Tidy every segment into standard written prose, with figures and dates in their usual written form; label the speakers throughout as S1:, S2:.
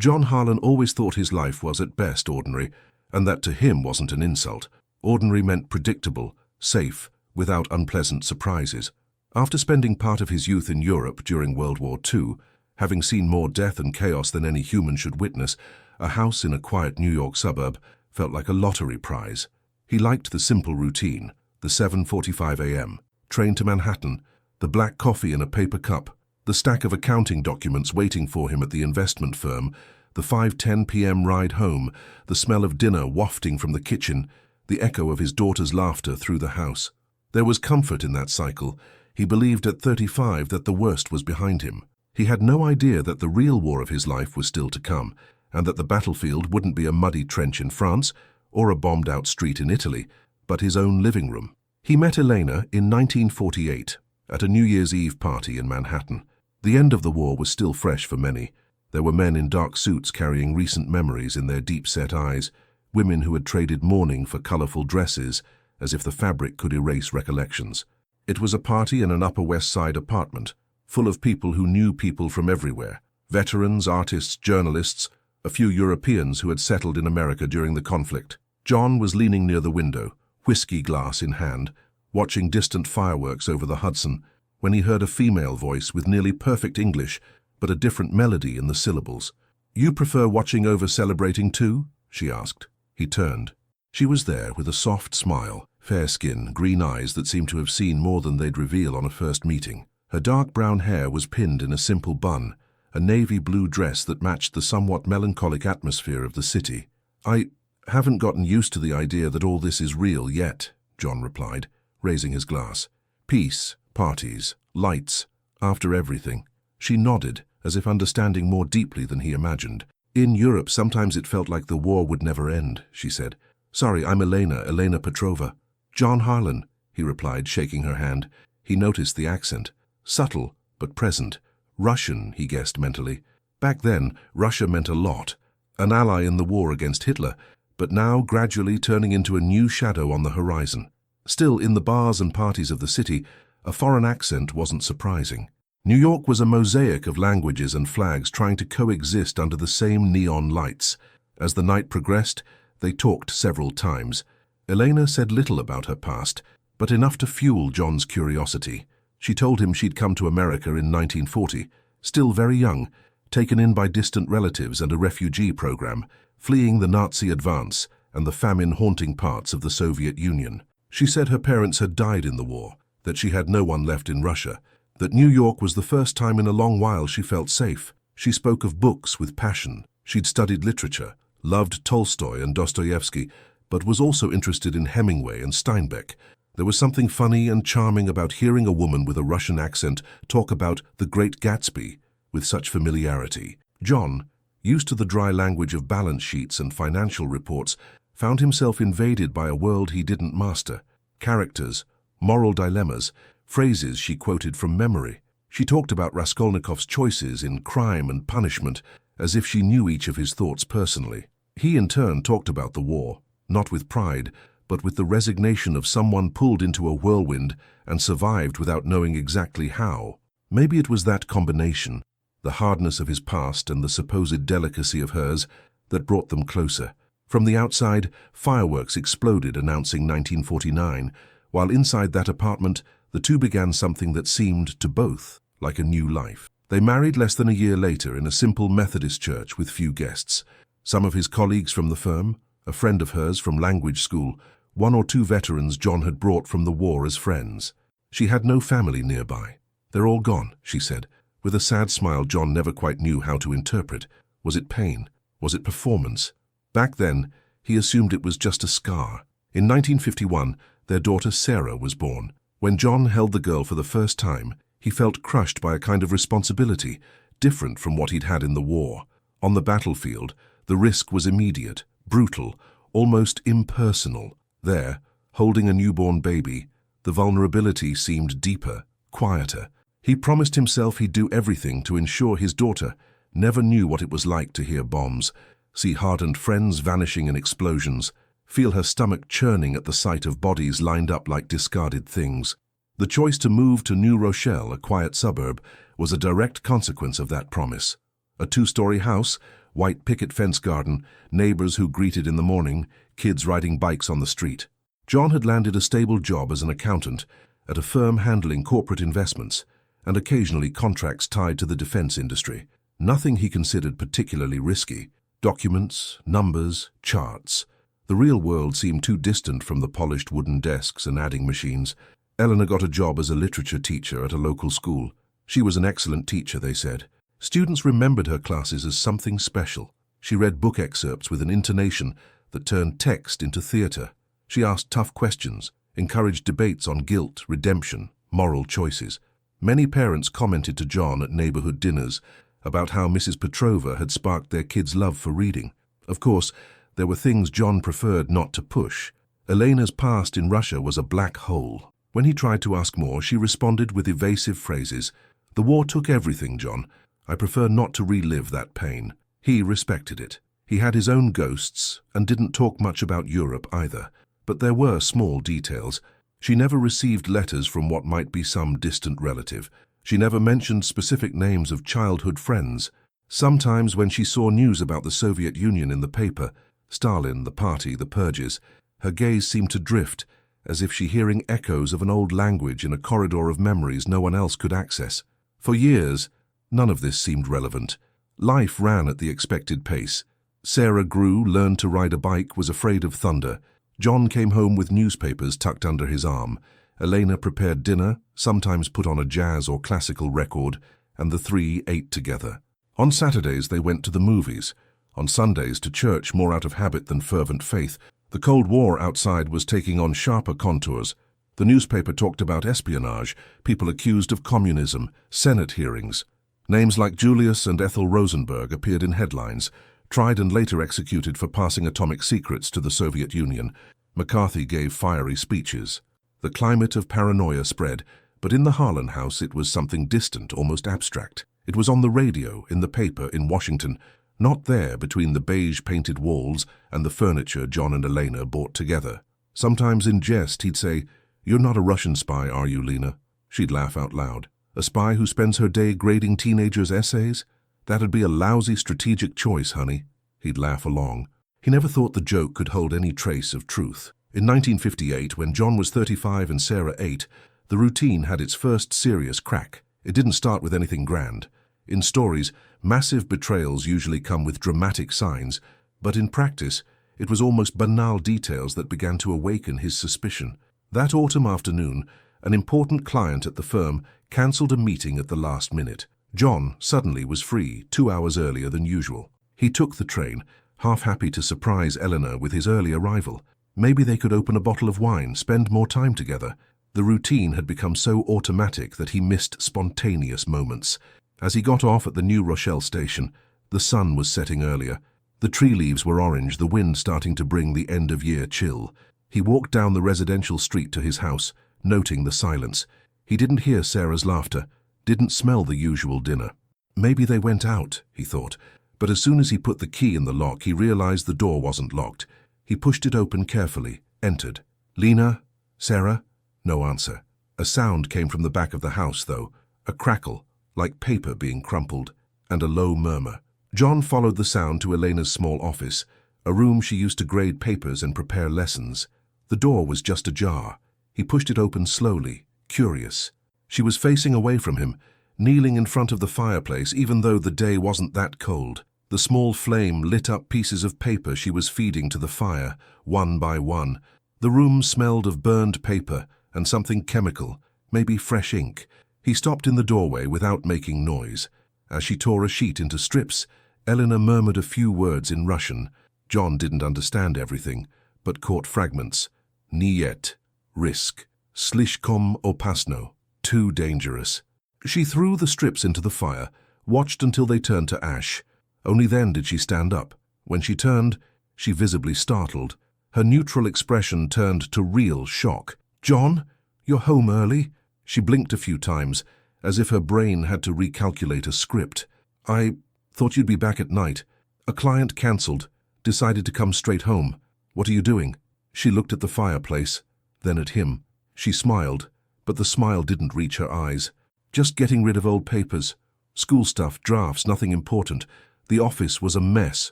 S1: John Harlan always thought his life was at best ordinary, and that to him wasn't an insult. Ordinary meant predictable, safe, without unpleasant surprises. After spending part of his youth in Europe during World War II, having seen more death and chaos than any human should witness, a house in a quiet New York suburb felt like a lottery prize. He liked the simple routine, the 7:45 a.m., train to Manhattan, the black coffee in a paper cup, the stack of accounting documents waiting for him at the investment firm, the 5:10 p.m. ride home, the smell of dinner wafting from the kitchen, the echo of his daughter's laughter through the house. There was comfort in that cycle. He believed at 35 that the worst was behind him. He had no idea that the real war of his life was still to come, and that the battlefield wouldn't be a muddy trench in France or a bombed-out street in Italy, but his own living room. He met Elena in 1948 at a New Year's Eve party in Manhattan. The end of the war was still fresh for many. There were men in dark suits carrying recent memories in their deep-set eyes, women who had traded mourning for colorful dresses, as if the fabric could erase recollections. It was a party in an Upper West Side apartment, full of people who knew people from everywhere, veterans, artists, journalists, a few Europeans who had settled in America during the conflict. John was leaning near the window, whiskey glass in hand, watching distant fireworks over the Hudson, when he heard a female voice with nearly perfect English, but a different melody in the syllables. "You prefer watching over celebrating too?" she asked. He turned. She was there with a soft smile, fair skin, green eyes that seemed to have seen more than they'd reveal on a first meeting. Her dark brown hair was pinned in a simple bun, a navy blue dress that matched the somewhat melancholic atmosphere of the city. "I haven't gotten used to the idea that all this is real yet," John replied, raising his glass. "Peace, parties, lights, after everything." She nodded, as if understanding more deeply than he imagined. "In Europe, sometimes it felt like the war would never end," she said. "Sorry, I'm Elena Petrova." "John Harlan," he replied, shaking her hand. He noticed the accent. Subtle, but present. Russian, he guessed mentally. Back then, Russia meant a lot. An ally in the war against Hitler, but now gradually turning into a new shadow on the horizon. Still, in the bars and parties of the city, a foreign accent wasn't surprising. New York was a mosaic of languages and flags trying to coexist under the same neon lights. As the night progressed, they talked several times. Elena said little about her past, but enough to fuel John's curiosity. She told him she'd come to America in 1940, still very young, taken in by distant relatives and a refugee program, fleeing the Nazi advance and the famine-haunting parts of the Soviet Union. She said her parents had died in the war, that she had no one left in Russia, that New York was the first time in a long while she felt safe. She spoke of books with passion. She'd studied literature, loved Tolstoy and Dostoevsky, but was also interested in Hemingway and Steinbeck. There was something funny and charming about hearing a woman with a Russian accent talk about The Great Gatsby with such familiarity. John, used to the dry language of balance sheets and financial reports, found himself invaded by a world he didn't master. Characters, moral dilemmas, phrases she quoted from memory. She talked about Raskolnikov's choices in Crime and Punishment as if she knew each of his thoughts personally. He in turn talked about the war, not with pride, but with the resignation of someone pulled into a whirlwind and survived without knowing exactly how. Maybe it was that combination, the hardness of his past and the supposed delicacy of hers, that brought them closer. From the outside, fireworks exploded announcing 1949, while inside that apartment, the two began something that seemed to both like a new life. They married less than a year later in a simple Methodist church with few guests. Some of his colleagues from the firm, a friend of hers from language school, one or two veterans John had brought from the war as friends. She had no family nearby. "They're all gone," she said, with a sad smile John never quite knew how to interpret. Was it pain? Was it performance? Back then, he assumed it was just a scar. In 1951, their daughter Sarah was born. When John held the girl for the first time, he felt crushed by a kind of responsibility, different from what he'd had in the war. On the battlefield, the risk was immediate, brutal, almost impersonal. There, holding a newborn baby, the vulnerability seemed deeper, quieter. He promised himself he'd do everything to ensure his daughter never knew what it was like to hear bombs, see hardened friends vanishing in explosions, feel her stomach churning at the sight of bodies lined up like discarded things. The choice to move to New Rochelle, a quiet suburb, was a direct consequence of that promise. A two-story house, white picket fence garden, neighbors who greeted in the morning, kids riding bikes on the street. John had landed a stable job as an accountant at a firm handling corporate investments and occasionally contracts tied to the defense industry. Nothing he considered particularly risky. Documents, numbers, charts. The real world seemed too distant from the polished wooden desks and adding machines. Eleanor got a job as a literature teacher at a local school. She was an excellent teacher, they said. Students remembered her classes as something special. She read book excerpts with an intonation that turned text into theater. She asked tough questions, encouraged debates on guilt, redemption, moral choices. Many parents commented to John at neighborhood dinners about how Mrs. Petrova had sparked their kids' love for reading. Of course, there were things John preferred not to push. Elena's past in Russia was a black hole. When he tried to ask more, she responded with evasive phrases. "The war took everything, John. I prefer not to relive that pain." He respected it. He had his own ghosts and didn't talk much about Europe either. But there were small details. She never received letters from what might be some distant relative. She never mentioned specific names of childhood friends. Sometimes when she saw news about the Soviet Union in the paper, Stalin, the party, the purges, her gaze seemed to drift, as if she hearing echoes of an old language in a corridor of memories no one else could access. For years, none of this seemed relevant. Life ran at the expected pace. Sarah grew, learned to ride a bike, was afraid of thunder. John came home with newspapers tucked under his arm. Elena prepared dinner, sometimes put on a jazz or classical record, and the three ate together. On Saturdays they went to the movies. On Sundays to church, more out of habit than fervent faith. The Cold War outside was taking on sharper contours. The newspaper talked about espionage, people accused of communism, Senate hearings. Names like Julius and Ethel Rosenberg appeared in headlines, tried and later executed for passing atomic secrets to the Soviet Union. McCarthy gave fiery speeches. The climate of paranoia spread, but in the Harlan house it was something distant, almost abstract. It was on the radio, in the paper, in Washington, not there between the beige-painted walls and the furniture John and Elena bought together. Sometimes in jest he'd say, "You're not a Russian spy, are you, Lena?" She'd laugh out loud. "A spy who spends her day grading teenagers' essays? That'd be a lousy strategic choice, honey." He'd laugh along. He never thought the joke could hold any trace of truth. In 1958, when John was 35 and Sarah 8, the routine had its first serious crack. It didn't start with anything grand. In stories, massive betrayals usually come with dramatic signs, but in practice, it was almost banal details that began to awaken his suspicion. That autumn afternoon, an important client at the firm cancelled a meeting at the last minute. John suddenly was free 2 hours earlier than usual. He took the train, half happy to surprise Eleanor with his early arrival. Maybe they could open a bottle of wine, spend more time together. The routine had become so automatic that he missed spontaneous moments. As he got off at the New Rochelle station, the sun was setting earlier. The tree leaves were orange, the wind starting to bring the end-of-year chill. He walked down the residential street to his house, noting the silence. He didn't hear Sarah's laughter, didn't smell the usual dinner. Maybe they went out, he thought, but as soon as he put the key in the lock, he realized the door wasn't locked. He pushed it open carefully, entered. "Lena? Sarah?" No answer. A sound came from the back of the house, though, a crackle, like paper being crumpled, and a low murmur. John followed the sound to Elena's small office, a room she used to grade papers and prepare lessons. The door was just ajar. He pushed it open slowly, curious. She was facing away from him, kneeling in front of the fireplace, even though the day wasn't that cold. The small flame lit up pieces of paper she was feeding to the fire, one by one. The room smelled of burned paper and something chemical, maybe fresh ink. He stopped in the doorway without making noise. As she tore a sheet into strips, Eleanor murmured a few words in Russian. John didn't understand everything, but caught fragments. "Niet, risk, slishkom opasno, too dangerous." She threw the strips into the fire, watched until they turned to ash. Only then did she stand up. When she turned, she visibly startled. Her neutral expression turned to real shock. "John, you're home early?" She blinked a few times, as if her brain had to recalculate a script. "I thought you'd be back at night. A client cancelled. Decided to come straight home. What are you doing?" She looked at the fireplace, then at him. She smiled, but the smile didn't reach her eyes. "Just getting rid of old papers. School stuff, drafts, nothing important. The office was a mess.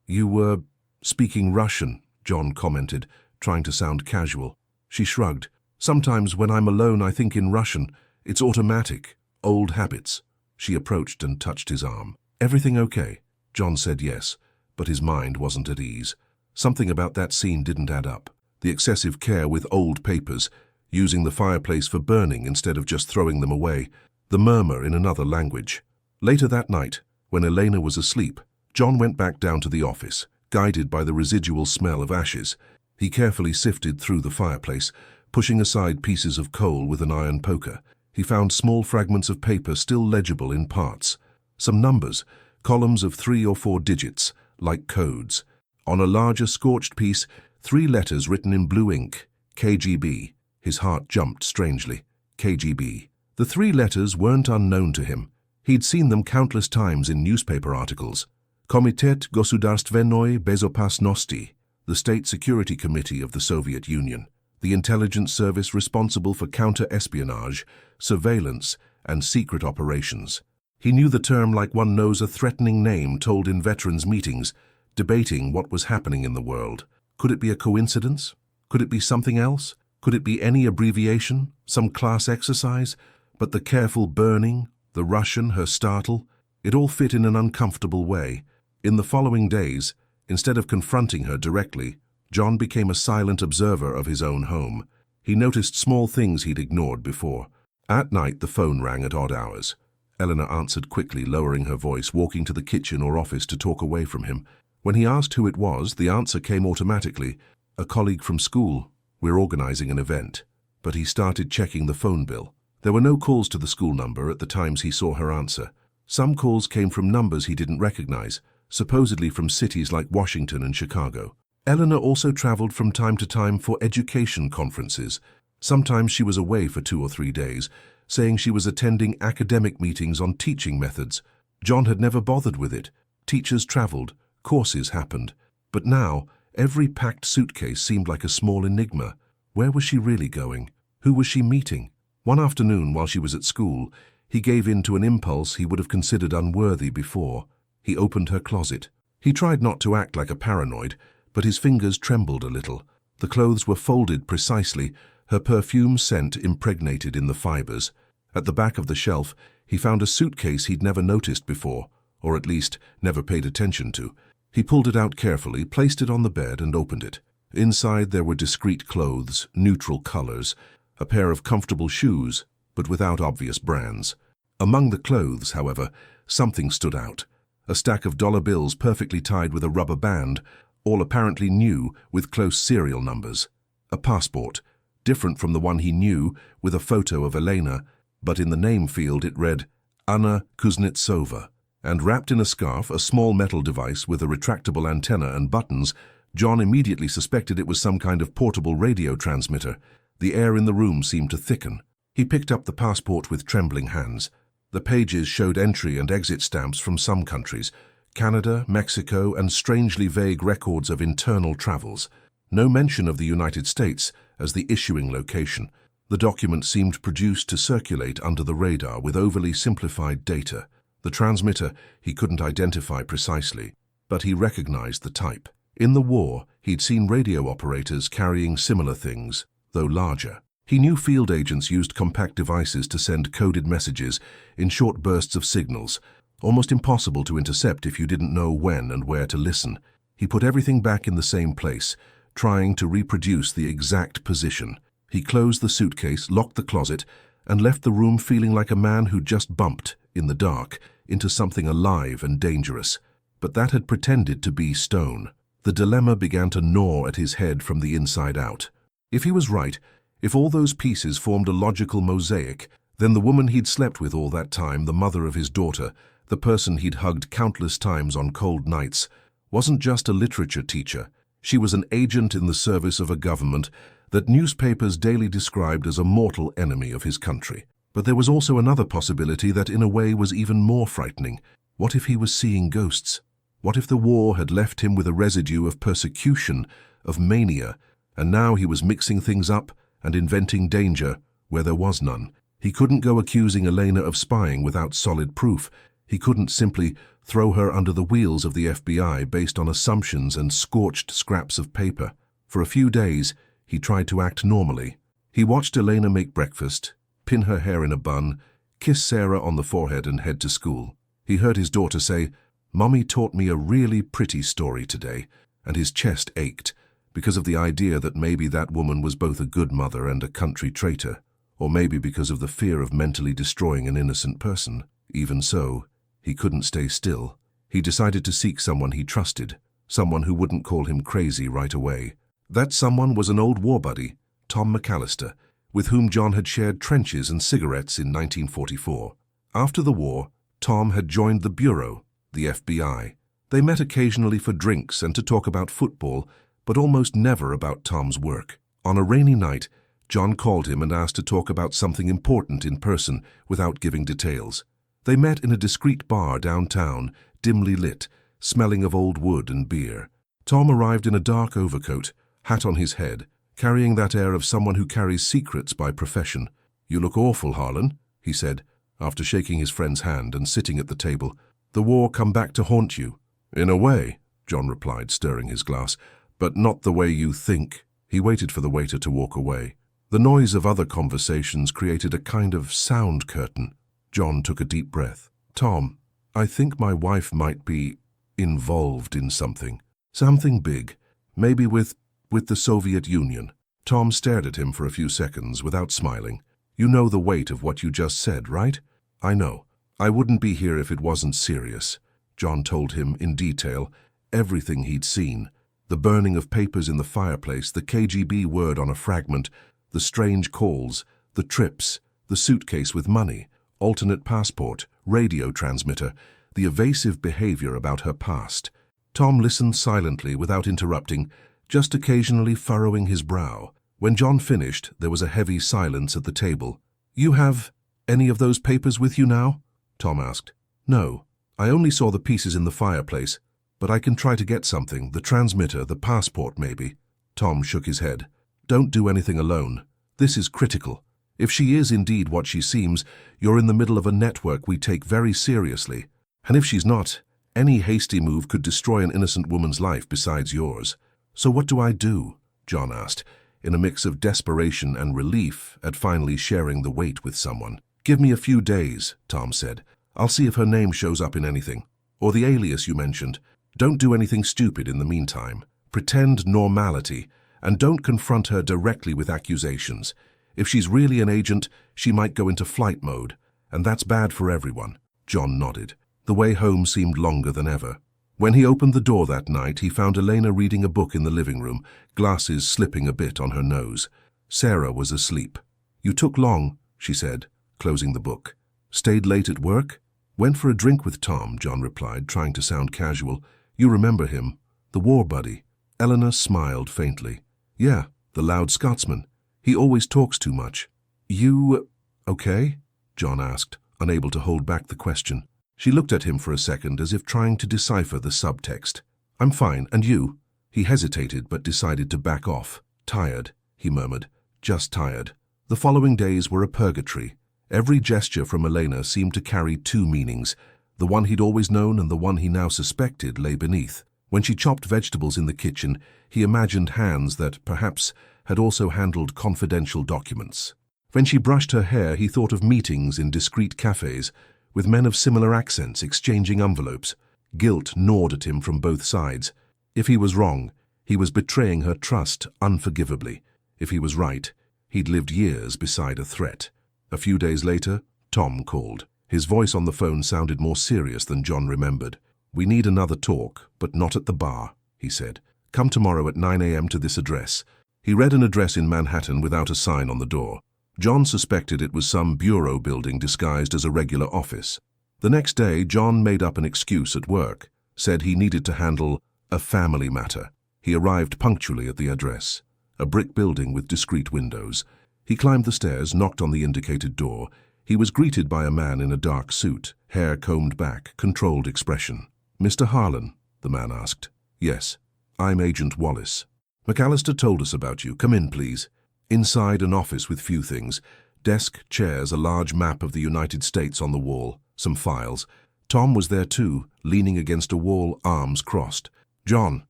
S1: You were speaking Russian, John commented, trying to sound casual. She shrugged. Sometimes when I'm alone I think in Russian. It's automatic. Old habits. She approached and touched his arm. Everything okay? John said yes, but his mind wasn't at ease. Something about that scene didn't add up. The excessive care with old papers, using the fireplace for burning instead of just throwing them away, the murmur in another language. Later that night, when Elena was asleep, John went back down to the office, guided by the residual smell of ashes. He carefully sifted through the fireplace, pushing aside pieces of coal with an iron poker. He found small fragments of paper still legible in parts. Some numbers, columns of 3 or 4 digits, like codes. On a larger scorched piece, 3 letters written in blue ink, KGB. His heart jumped strangely. KGB. The 3 letters weren't unknown to him. He'd seen them countless times in newspaper articles. Komitet Gosudarstvenoi Bezopasnosti, the State Security Committee of the Soviet Union, the intelligence service responsible for counter-espionage, surveillance, and secret operations. He knew the term like one knows a threatening name told in veterans' meetings, debating what was happening in the world. Could it be a coincidence? Could it be something else? Could it be any abbreviation, some class exercise? But the careful burning, the Russian, her startle, it all fit in an uncomfortable way. In the following days, instead of confronting her directly, John became a silent observer of his own home. He noticed small things he'd ignored before. At night, the phone rang at odd hours. Eleanor answered quickly, lowering her voice, walking to the kitchen or office to talk away from him. When he asked who it was, the answer came automatically. A colleague from school. We're organizing an event. But he started checking the phone bill. There were no calls to the school number at the times he saw her answer. Some calls came from numbers he didn't recognize, supposedly from cities like Washington and Chicago. Eleanor also traveled from time to time for education conferences. Sometimes she was away for 2 or 3 days, saying she was attending academic meetings on teaching methods. John had never bothered with it. Teachers traveled, courses happened. But now, every packed suitcase seemed like a small enigma. Where was she really going? Who was she meeting? One afternoon while she was at school, he gave in to an impulse he would have considered unworthy before. He opened her closet. He tried not to act like a paranoid, but his fingers trembled a little. The clothes were folded precisely, her perfume scent impregnated in the fibers. At the back of the shelf, he found a suitcase he'd never noticed before, or at least never paid attention to. He pulled it out carefully, placed it on the bed, and opened it. Inside there were discreet clothes, neutral colors, a pair of comfortable shoes, but without obvious brands. Among the clothes, however, something stood out. A stack of dollar bills perfectly tied with a rubber band, all apparently new with close serial numbers. A passport, different from the one he knew, with a photo of Elena, but in the name field it read Anna Kuznetsova. And wrapped in a scarf, a small metal device with a retractable antenna and buttons, John immediately suspected it was some kind of portable radio transmitter. The air in the room seemed to thicken. He picked up the passport with trembling hands. The pages showed entry and exit stamps from some countries, Canada, Mexico, and strangely vague records of internal travels. No mention of the United States as the issuing location. The document seemed produced to circulate under the radar with overly simplified data. The transmitter he couldn't identify precisely, but he recognized the type. In the war, he'd seen radio operators carrying similar things, though larger. He knew field agents used compact devices to send coded messages in short bursts of signals, almost impossible to intercept if you didn't know when and where to listen. He put everything back in the same place, trying to reproduce the exact position. He closed the suitcase, locked the closet, and left the room feeling like a man who just bumped, in the dark, into something alive and dangerous. But that had pretended to be stone. The dilemma began to gnaw at his head from the inside out. If he was right, if all those pieces formed a logical mosaic, then the woman he'd slept with all that time, the mother of his daughter, the person he'd hugged countless times on cold nights, wasn't just a literature teacher. She was an agent in the service of a government that newspapers daily described as a mortal enemy of his country. But there was also another possibility that in a way was even more frightening. What if he was seeing ghosts? What if the war had left him with a residue of persecution, of mania, and now he was mixing things up and inventing danger where there was none? He couldn't go accusing Elena of spying without solid proof. He couldn't simply throw her under the wheels of the FBI based on assumptions and scorched scraps of paper. For a few days, he tried to act normally. He watched Elena make breakfast, pin her hair in a bun, kiss Sarah on the forehead and head to school. He heard his daughter say, "Mommy taught me a really pretty story today," and his chest ached because of the idea that maybe that woman was both a good mother and a country traitor, or maybe because of the fear of mentally destroying an innocent person. Even so, he couldn't stay still. He decided to seek someone he trusted, someone who wouldn't call him crazy right away. That someone was an old war buddy, Tom McAllister, with whom John had shared trenches and cigarettes in 1944. After the war, Tom had joined the Bureau, the FBI. They met occasionally for drinks and to talk about football, but almost never about Tom's work. On a rainy night, John called him and asked to talk about something important in person without giving details. They met in a discreet bar downtown, dimly lit, smelling of old wood and beer. Tom arrived in a dark overcoat, hat on his head, carrying that air of someone who carries secrets by profession. "You look awful, Harlan," he said, after shaking his friend's hand and sitting at the table. "The war come back to haunt you." "In a way," John replied, stirring his glass, "but not the way you think." He waited for the waiter to walk away. The noise of other conversations created a kind of sound curtain. John took a deep breath. "Tom, I think my wife might be involved in something. Something big. Maybe with the Soviet Union." Tom stared at him for a few seconds without smiling. "You know the weight of what you just said, right?" "I know. I wouldn't be here if it wasn't serious." John told him in detail everything he'd seen. The burning of papers in the fireplace, the KGB word on a fragment, the strange calls, the trips, the suitcase with money, alternate passport, radio transmitter, the evasive behavior about her past. Tom listened silently without interrupting, just occasionally furrowing his brow. When John finished, there was a heavy silence at the table. "You have any of those papers with you now?" Tom asked. "No, I only saw the pieces in the fireplace, but I can try to get something, the transmitter, the passport maybe." Tom shook his head. "Don't do anything alone. This is critical. If she is indeed what she seems, you're in the middle of a network we take very seriously. And if she's not, any hasty move could destroy an innocent woman's life besides yours." "So what do I do?" John asked, in a mix of desperation and relief at finally sharing the weight with someone. "Give me a few days," Tom said. "I'll see if her name shows up in anything. Or the alias you mentioned. Don't do anything stupid in the meantime. Pretend normality, and don't confront her directly with accusations. If she's really an agent, she might go into flight mode, and that's bad for everyone." John nodded. The way home seemed longer than ever. When he opened the door that night, he found Elena reading a book in the living room, glasses slipping a bit on her nose. Sarah was asleep. "You took long," she said, closing the book. "Stayed late at work?" "Went for a drink with Tom," John replied, trying to sound casual. "You remember him, the war buddy." Eleanor smiled faintly. "Yeah, the loud Scotsman. He always talks too much." "You okay?" John asked, unable to hold back the question. She looked at him for a second as if trying to decipher the subtext. "I'm fine, and you?" He hesitated but decided to back off. "Tired," he murmured. "Just tired." The following days were a purgatory. Every gesture from Elena seemed to carry two meanings. The one he'd always known and the one he now suspected lay beneath. When she chopped vegetables in the kitchen, he imagined hands that, perhaps, had also handled confidential documents. When she brushed her hair, he thought of meetings in discreet cafes, with men of similar accents exchanging envelopes. Guilt gnawed at him from both sides. If he was wrong, he was betraying her trust unforgivably. If he was right, he'd lived years beside a threat. A few days later, Tom called. His voice on the phone sounded more serious than John remembered. "We need another talk, but not at the bar," he said. "Come tomorrow at 9 a.m. to this address." He read an address in Manhattan without a sign on the door. John suspected it was some bureau building disguised as a regular office. The next day, John made up an excuse at work, said he needed to handle a family matter. He arrived punctually at the address, a brick building with discreet windows. He climbed the stairs, knocked on the indicated door. He was greeted by a man in a dark suit, hair combed back, controlled expression. "Mr. Harlan?" the man asked. "Yes, I'm Agent Wallace. McAllister told us about you. Come in, please." Inside, an office with few things. Desk, chairs, a large map of the United States on the wall, some files. Tom was there too, leaning against a wall, arms crossed. "John,"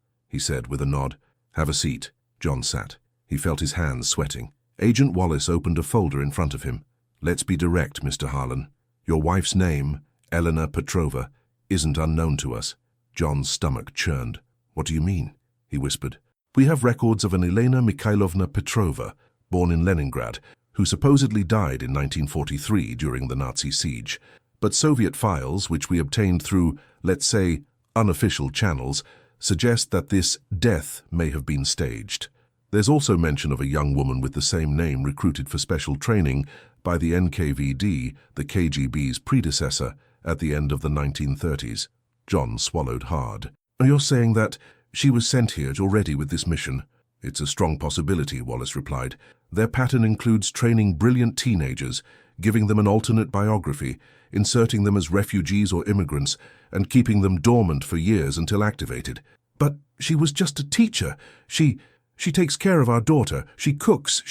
S1: he said with a nod. "Have a seat." John sat. He felt his hands sweating. Agent Wallace opened a folder in front of him. "Let's be direct, Mr. Harlan. Your wife's name, Elena Petrova, isn't unknown to us." John's stomach churned. "What do you mean?" he whispered. "We have records of an Elena Mikhailovna Petrova, born in Leningrad, who supposedly died in 1943 during the Nazi siege. But Soviet files, which we obtained through, let's say, unofficial channels, suggest that this death may have been staged. There's also mention of a young woman with the same name recruited for special training by the NKVD, the KGB's predecessor, at the end of the 1930s. John swallowed hard. "You're saying that she was sent here already with this mission?" "It's a strong possibility," Wallace replied. "Their pattern includes training brilliant teenagers, giving them an alternate biography, inserting them as refugees or immigrants, and keeping them dormant for years until activated." "But she was just a teacher. She takes care of our daughter. She cooks.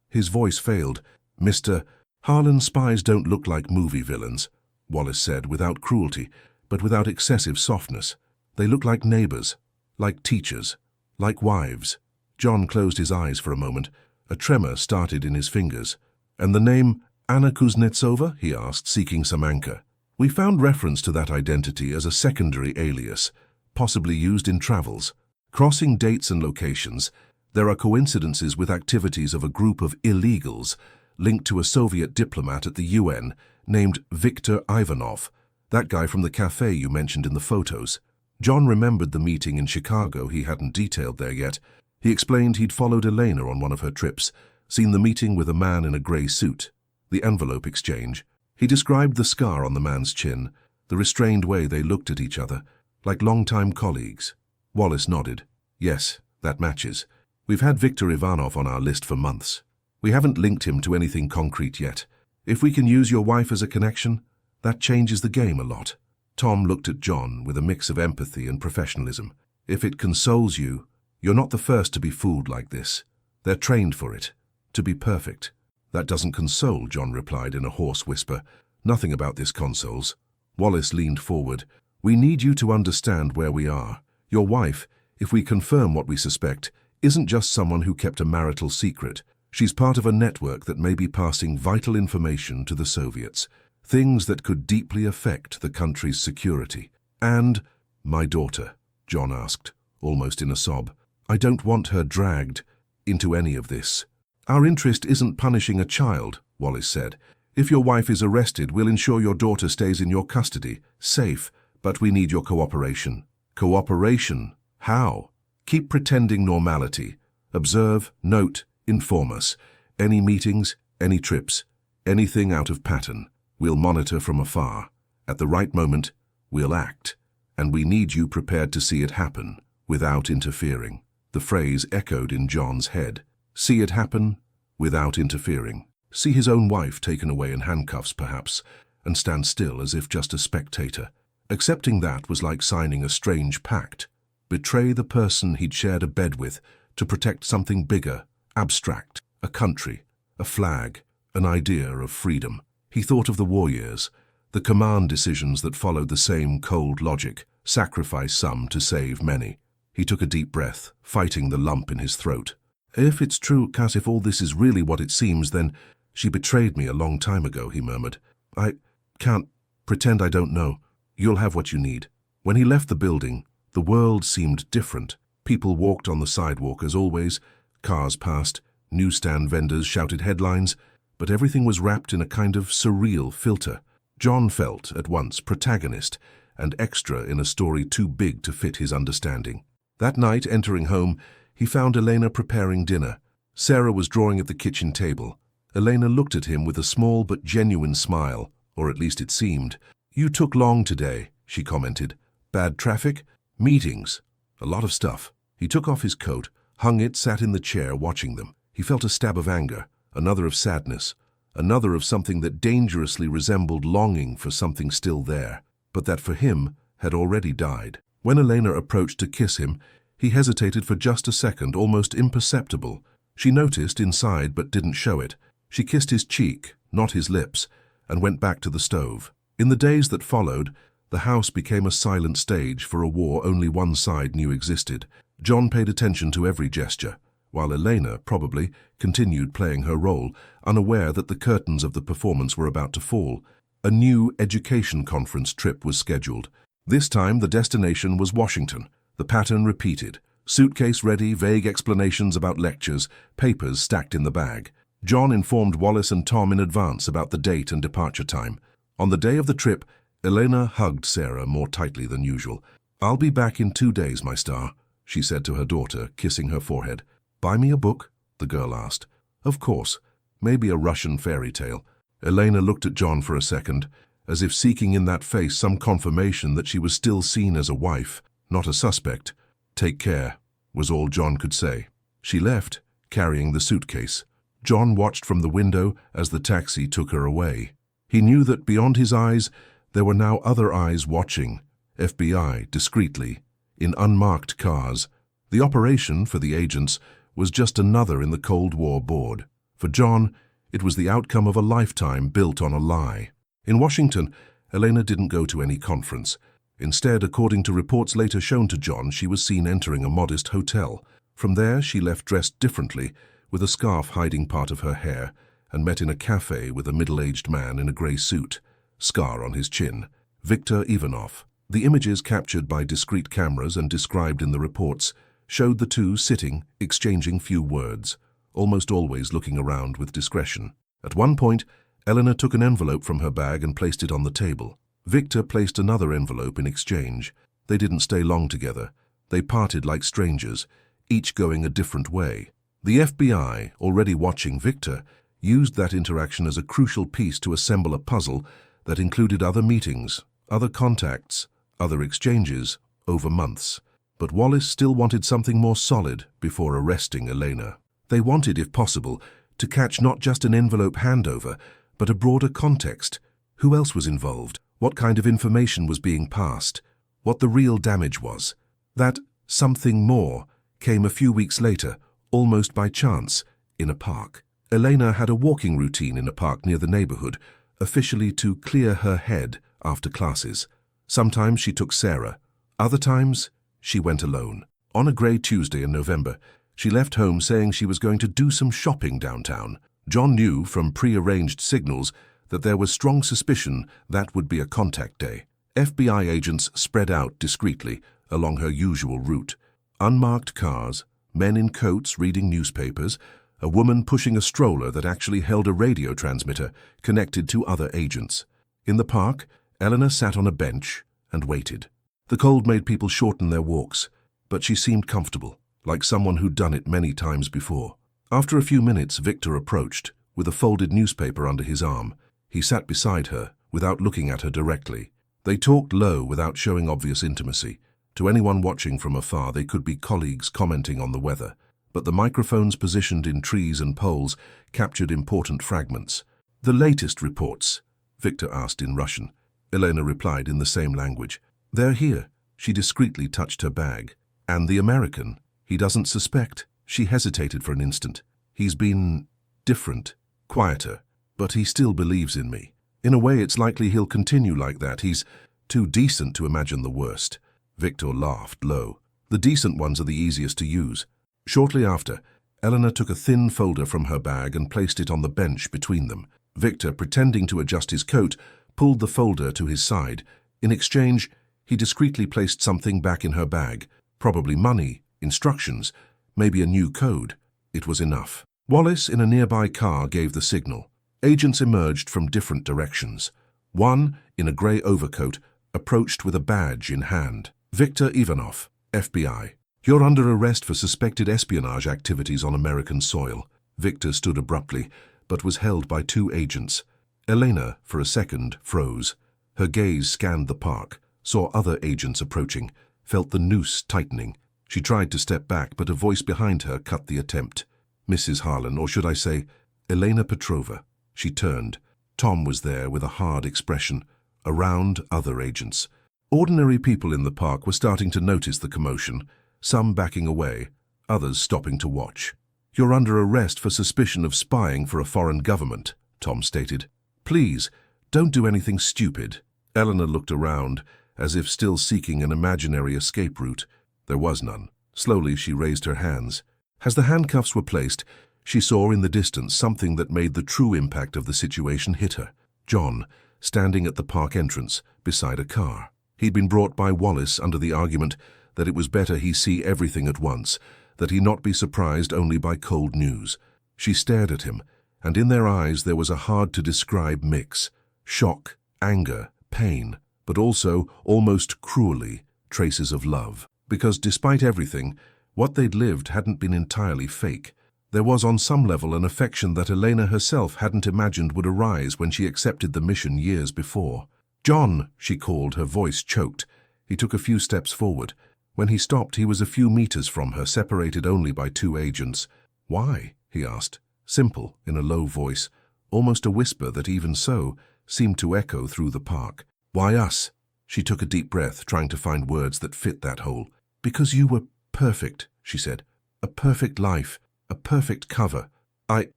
S1: His voice failed. "Mr. Harlan, spies don't look like movie villains," Wallace said, without cruelty, but without excessive softness. "They look like neighbors, like teachers, like wives." John closed his eyes for a moment. A tremor started in his fingers. "And the name Anna Kuznetsova?" he asked, seeking some anchor. "We found reference to that identity as a secondary alias, possibly used in travels. Crossing dates and locations, there are coincidences with activities of a group of illegals linked to a Soviet diplomat at the UN named Viktor Ivanov, that guy from the cafe you mentioned in the photos." John remembered the meeting in Chicago he hadn't detailed there yet. He explained he'd followed Elena on one of her trips, seen the meeting with a man in a grey suit, the envelope exchange. He described the scar on the man's chin, the restrained way they looked at each other, like long-time colleagues. Wallace nodded. "Yes, that matches. We've had Viktor Ivanov on our list for months. We haven't linked him to anything concrete yet. If we can use your wife as a connection, that changes the game a lot." Tom looked at John with a mix of empathy and professionalism. "If it consoles you, you're not the first to be fooled like this. They're trained for it, to be perfect." "That doesn't console," John replied in a hoarse whisper. "Nothing about this consoles." Wallace leaned forward. "We need you to understand where we are. Your wife, if we confirm what we suspect, isn't just someone who kept a marital secret. She's part of a network that may be passing vital information to the Soviets, things that could deeply affect the country's security." "And my daughter?" John asked, almost in a sob. "I don't want her dragged into any of this." "Our interest isn't punishing a child," Wallace said. "If your wife is arrested, we'll ensure your daughter stays in your custody, safe, but we need your cooperation." "Cooperation? How?" "Keep pretending normality. Observe, note, inform us. Any meetings, any trips, anything out of pattern. We'll monitor from afar. At the right moment, we'll act. And we need you prepared to see it happen, without interfering." The phrase echoed in John's head. See it happen, without interfering. See his own wife taken away in handcuffs, perhaps, and stand still as if just a spectator. Accepting that was like signing a strange pact. Betray the person he'd shared a bed with to protect something bigger, abstract, a country, a flag, an idea of freedom. He thought of the war years, the command decisions that followed the same cold logic, sacrifice some to save many. He took a deep breath, fighting the lump in his throat. "If it's true, Cass, if all this is really what it seems, then she betrayed me a long time ago," he murmured. "I can't pretend I don't know. You'll have what you need." When he left the building, the world seemed different. People walked on the sidewalk as always, cars passed, newsstand vendors shouted headlines, but everything was wrapped in a kind of surreal filter. John felt at once protagonist and extra in a story too big to fit his understanding. That night, entering home, he found Elena preparing dinner. Sarah was drawing at the kitchen table. Elena looked at him with a small but genuine smile, or at least it seemed. "You took long today," she commented. "Bad traffic? Meetings? A lot of stuff." He took off his coat, hung it, sat in the chair watching them. He felt a stab of anger, another of sadness, another of something that dangerously resembled longing for something still there, but that for him had already died. When Elena approached to kiss him, he hesitated for just a second, almost imperceptible. She noticed inside but didn't show it. She kissed his cheek, not his lips, and went back to the stove. In the days that followed, The house became a silent stage for a war only one side knew existed. John paid attention to every gesture, while Elena, probably, continued playing her role, unaware that the curtains of the performance were about to fall. A new education conference trip was scheduled. This time the destination was Washington. The pattern repeated. Suitcase ready, vague explanations about lectures, papers stacked in the bag. John informed Wallace and Tom in advance about the date and departure time. On the day of the trip, Elena hugged Sarah more tightly than usual. "I'll be back in 2 days, my star," she said to her daughter, kissing her forehead. "Buy me a book?" the girl asked. "Of course. Maybe a Russian fairy tale." Elena looked at John for a second, as if seeking in that face some confirmation that she was still seen as a wife, not a suspect. "Take care," was all John could say. She left, carrying the suitcase. John watched from the window as the taxi took her away. He knew that beyond his eyes, there were now other eyes watching, FBI, discreetly, in unmarked cars. The operation, for the agents, was just another in the Cold War board. For John, it was the outcome of a lifetime built on a lie. In Washington, Elena didn't go to any conference. Instead, according to reports later shown to John, she was seen entering a modest hotel. From there, she left dressed differently, with a scarf hiding part of her hair, and met in a cafe with a middle-aged man in a grey suit, scar on his chin, Viktor Ivanov. The images captured by discreet cameras and described in the reports showed the two sitting, exchanging few words, almost always looking around with discretion. At one point, Elena took an envelope from her bag and placed it on the table. Viktor placed another envelope in exchange. They didn't stay long together. They parted like strangers, each going a different way. The FBI, already watching Viktor, used that interaction as a crucial piece to assemble a puzzle that included other meetings, other contacts, other exchanges, over months. But Wallace still wanted something more solid before arresting Elena. They wanted, if possible, to catch not just an envelope handover, but a broader context. Who else was involved? What kind of information was being passed? What the real damage was? That something more came a few weeks later, almost by chance, in a park. Elena had a walking routine in a park near the neighborhood, officially to clear her head after classes. Sometimes she took Sarah. Other times, she went alone. On a grey Tuesday in November, she left home saying she was going to do some shopping downtown. John knew from pre-arranged signals that there was strong suspicion that would be a contact day. FBI agents spread out discreetly along her usual route. Unmarked cars, men in coats reading newspapers, a woman pushing a stroller that actually held a radio transmitter connected to other agents. In the park, Elena sat on a bench and waited. The cold made people shorten their walks, but she seemed comfortable, like someone who'd done it many times before. After a few minutes, Viktor approached, with a folded newspaper under his arm. He sat beside her, without looking at her directly. They talked low without showing obvious intimacy. To anyone watching from afar, they could be colleagues commenting on the weather. But the microphones positioned in trees and poles captured important fragments. "The latest reports?" Viktor asked in Russian. Elena replied in the same language. "They're here." She discreetly touched her bag. "And the American? He doesn't suspect?" She hesitated for an instant. "He's been different, quieter, but he still believes in me. In a way, it's likely he'll continue like that. He's too decent to imagine the worst." Viktor laughed low. "The decent ones are the easiest to use." Shortly after, Elena took a thin folder from her bag and placed it on the bench between them. Viktor, pretending to adjust his coat, pulled the folder to his side. In exchange, he discreetly placed something back in her bag, probably money, instructions, maybe a new code. It was enough. Wallace, in a nearby car, gave the signal. Agents emerged from different directions. One, in a grey overcoat, approached with a badge in hand. "Viktor Ivanov, FBI. You're under arrest for suspected espionage activities on American soil." Viktor stood abruptly, but was held by 2 agents. Elena, for a second, froze. Her gaze scanned the park, saw other agents approaching, felt the noose tightening. She tried to step back, but a voice behind her cut the attempt. "Mrs. Harlan, or should I say, Elena Petrova." She turned. Tom was there with a hard expression. Around, other agents. Ordinary people in the park were starting to notice the commotion, some backing away, others stopping to watch. "You're under arrest for suspicion of spying for a foreign government," Tom stated. "Please, don't do anything stupid." Elena looked around, as if still seeking an imaginary escape route. There was none. Slowly she raised her hands. As the handcuffs were placed, she saw in the distance something that made the true impact of the situation hit her. John, standing at the park entrance, beside a car. He'd been brought by Wallace under the argument that it was better he see everything at once, that he not be surprised only by cold news. She stared at him, and in their eyes there was a hard-to-describe mix. Shock, anger, pain, but also, almost cruelly, traces of love. Because despite everything, what they'd lived hadn't been entirely fake. There was on some level an affection that Elena herself hadn't imagined would arise when she accepted the mission years before. "John," she called, her voice choked. He took a few steps forward. When he stopped, he was a few meters from her, separated only by 2 agents. "Why?" he asked. Simple, in a low voice, almost a whisper that even so seemed to echo through the park. "Why us?" She took a deep breath, trying to find words that fit that hole. "Because you were perfect," she said. "A perfect life, a perfect cover. I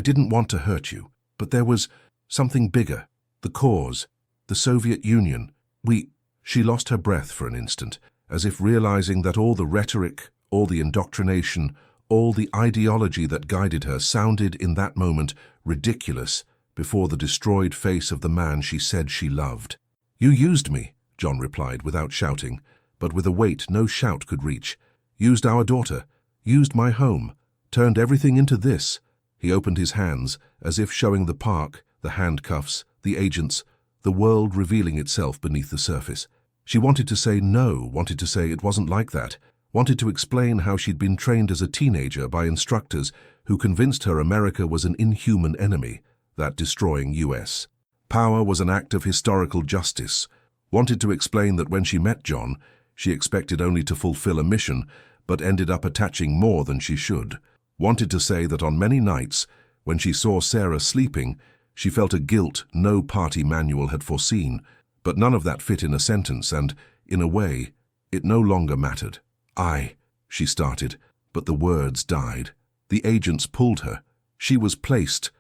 S1: didn't want to hurt you, but there was something bigger. The cause, the Soviet Union. She lost her breath for an instant, as if realizing that all the rhetoric, all the indoctrination, all the ideology that guided her sounded in that moment ridiculous before the destroyed face of the man she said she loved. "You used me," John replied without shouting, but with a weight no shout could reach. "Used our daughter, used my home, turned everything into this." He opened his hands, as if showing the park, the handcuffs, the agents, the world revealing itself beneath the surface. She wanted to say no, wanted to say it wasn't like that, wanted to explain how she'd been trained as a teenager by instructors who convinced her America was an inhuman enemy, that destroying US. Power was an act of historical justice. Wanted to explain that when she met John, she expected only to fulfill a mission, but ended up attaching more than she should. Wanted to say that on many nights, when she saw Sarah sleeping, she felt a guilt no party manual had foreseen, but none of that fit in a sentence and, in a way, it no longer mattered. She started, but the words died. The agents pulled her. She was placed,